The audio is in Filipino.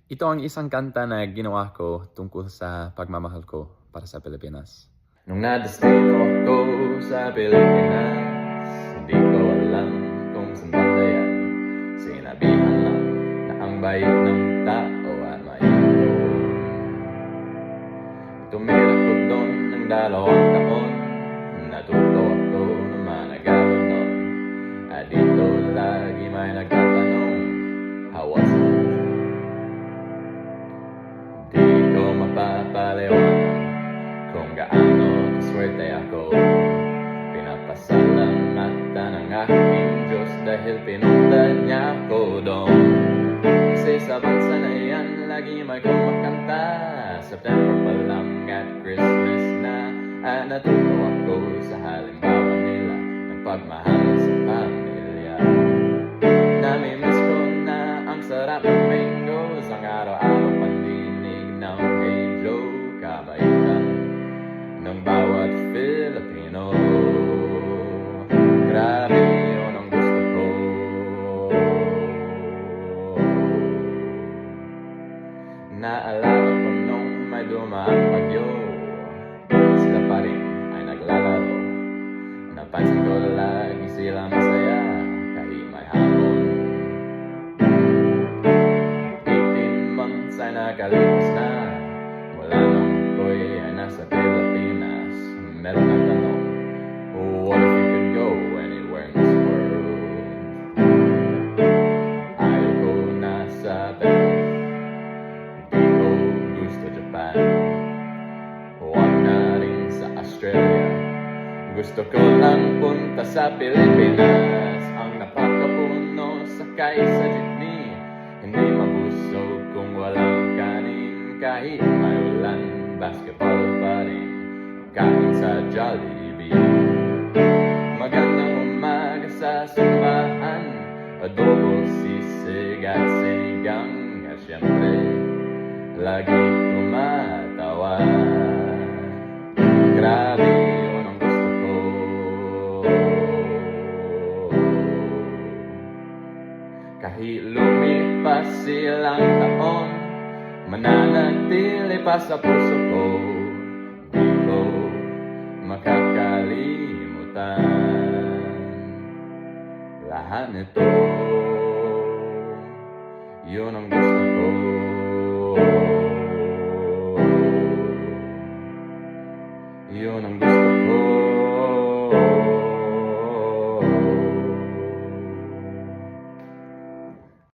Ito ang isang kanta na ginawa ko tungkol sa pagmamahal ko para sa Pilipinas. Nung nadestino ako sa Pilipinas, hindi ko alam kung saan bandayan. Sinabihan lang na ang bait ng tao at maino. Tumira ko doon ng 2 taon, natuto ako na managalog noon. At dito lagi may nagtatanong, how was it? Di ko mapapaliwanag kung gaano kaswerte ako. Pinapasalamatan ng aking Diyos dahil pinunta niya ako doon. Kasi sa bansa na yan, lagi may kumakanta. September pa lang at Christmas na. At natuto ako sa halimbawa nila ng pagmahal sa pamilya. Namimiss ko na ang sarap ng mangoes, ang araw-araw pandinig ng Hey Joe, kabaitan ng bawat Filipino. Grabe yun ang gusto ko. Naalala ko nung may dumaang bagyo, sila pa rin ay naglalaro. Napansin ko lagi sila masaya kahit may hamon. 18 months ay nakalipas na mula nung ako'y ay nasa Pilipinas. Meron ang tanong, what if you could go anywhere in this world? Ayaw ko nasa Perth, di ko gusto Japan, huwag na rin sa Australia. Gusto ko lang punta sa Pilipinas, ang napakapuno sakay sa jeepney. Hindi mabusog kung walang kanin, kahit may ulan, basketball pa rin, kain sa Jollibee. Magandang umaga sa simbahan, adobo, sisig at sinigang. At syempre, lagi tumatawa. Grabe yun ang gusto ko. Kahit lumipas silang taon, mananatili pa sa puso ko. Di ko makakalimutan lahat nito. Yun ang gusto